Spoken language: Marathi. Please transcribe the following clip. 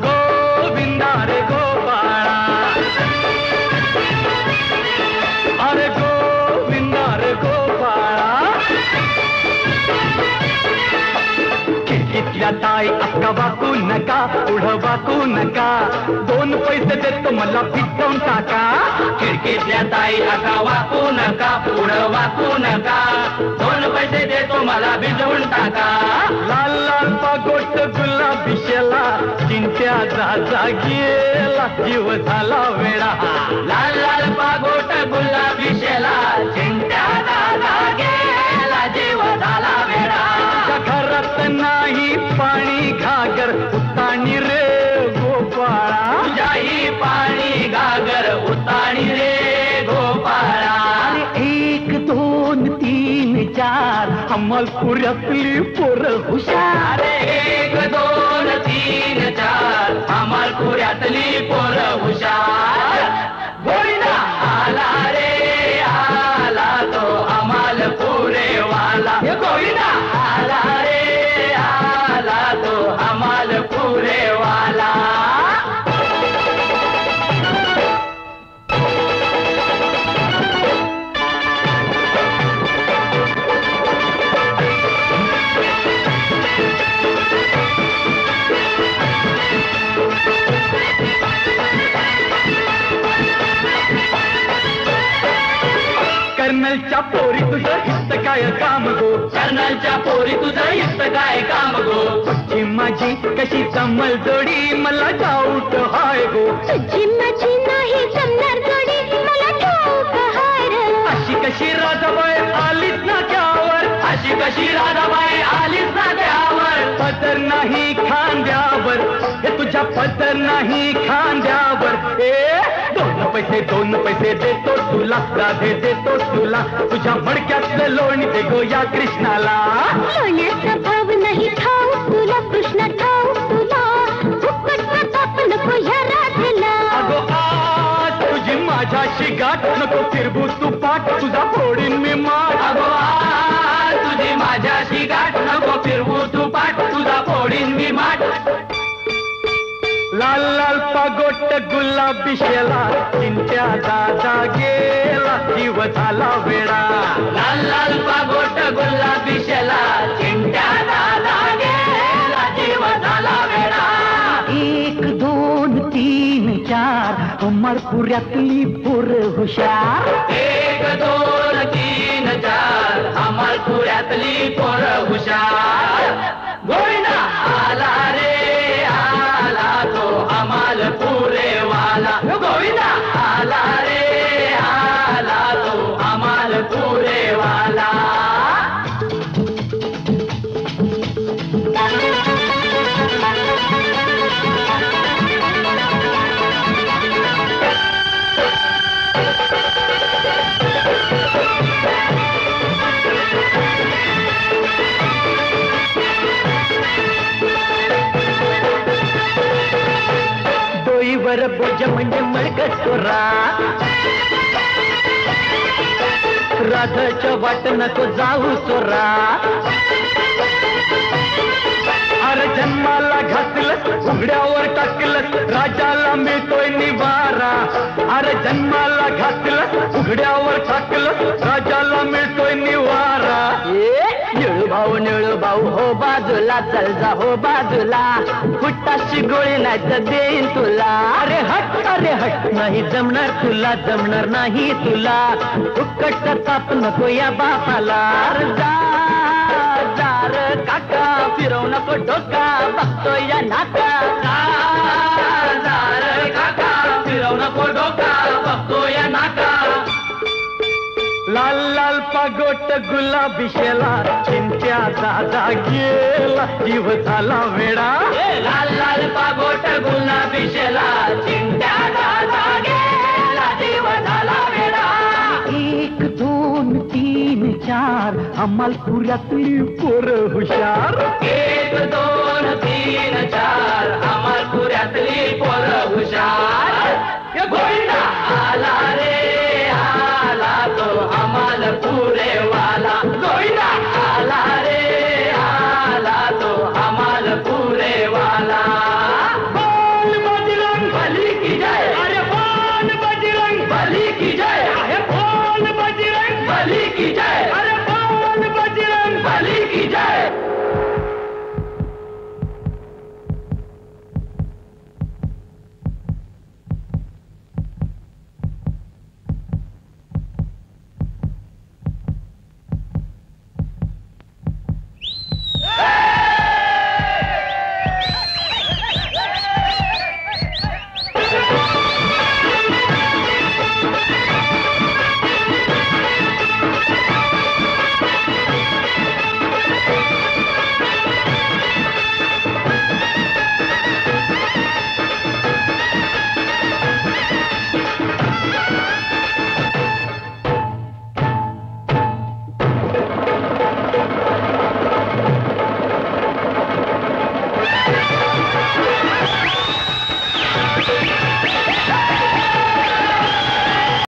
गोविंदा रे गोपाळा, अरे गोविंदा रे गोपाळा. खिडकीतल्या ताई अक्का वाकू नका, पुढं वाकू नका, 2 पैसे देतो मला फिटवून टाका. खिडकीतल्या ताई अक्का वाकू नका, पुढं वाकू नका, 2 पैसे देतो मला भिजवून टाका. लाल लाल पागोट गुलाबी शेला, चिंट्या जा गेला, जीव झाला वेडा. लाल लाल पागोट गुलाबी शेला, चिंट्या दादा गेला, जीव झाला वेडा. घरात नाही पाणी घागर, उताणी रे गोपाळा. तुझ्याही पाणी घागर, उताणी रे गोपाळा. 1 2 3 4 अमलपुऱ्यातली पोरं हुशार. 1 2 3 4 अमलपुऱ्यातली पोरं हुशार. गोविंदा आला रे आला, तो अमलपुरेवाला. गोविंदा आला रे आला, तो अमलपुरेवाला. कर्नलच्या पोरी तुझं हित काय काम गो, कर्नलच्या पोरी तुझं हित काय काम गो. तुझी माझी कशी जमल जोडी मला डाऊट हाय गो. तुझी माझी नाही जमणार जोडी मला ठाऊक हाय रे. अशी कशी राधाबाई आलीच ना त्यावर, अशी कशी राधाबाई आलीच ना त्यावर. पदर नाही खांद्यावर, हे तुझ्या पदर नाही खांद्यावर. 2 पैसे देतो तुला, राधे देतो तुला, तुझ्या मडक्यातलं लोणी दे गो या कृष्णाला. लोण्याचा भाव नाही ठाऊक तुला, कृष्ण ठाऊक तुला, फुकट प्रताप नको ह्या राधेला. अगो आज तुझी माझ्याशी गाठ, नको फिरबू तू पाठ, तुझा फोडीन मी माठ. अगो आज तुझी माझ्याशी गाठ, नको फिरवू तू पाठ, तुझा फोडीन मी माठ. लाल लाल पागोट गुलाबी शेला, चिंट्या दादा गेला, जीव झाला वेडा. लाल लाल पागोट गुलाबी शेला, चिंट्या दादा गेला, जीव झाला वेडा. 1 2 3 4 अमरपुऱ्यातली पोरं हुशार. 1 2 3 4 अमरपुऱ्यातली पोरं हुशार. गोविंदा आला रे आला, तो अमलपुरेवाला. गोविंदा आला रे आला, तो अमलपुरेवाला. डोईवर बोज म्हणजे मळकत चोरा, राधाच्या वाट नको जाऊ चोरा. अरे जन्माला घातलंस, उघड्यावर टाकलंस, राजाला मिळतोय निवारा. अरे जन्माला घातलंस, उघड्यावर टाकलंस, राजाला मिळतोय निवारा. निळू भाऊ हो बाजूला, चल जा हो बाजूला, फुटाशी गोळी नाही तर देईन तुला. अरे हट नाही जमणार तुला, जमणार नाही तुला, फुकट ताप नको या बापाला. जा काका, फिरवू नको डोका, बघतो या नाका. जा काका, फिरवू नको डोका, बघतो या नाका. लाल लाल पागोट गुलाबी शेला, चिंट्या दादा गेला, जीव झाला वेडा. लाल लाल पागोट गुलाबी शेला, चिंट्या दादा गेला, जीव झाला वेडा. 1 2 3 4 अमलपुऱ्यातली पोरं हुशार. 1 2 3 4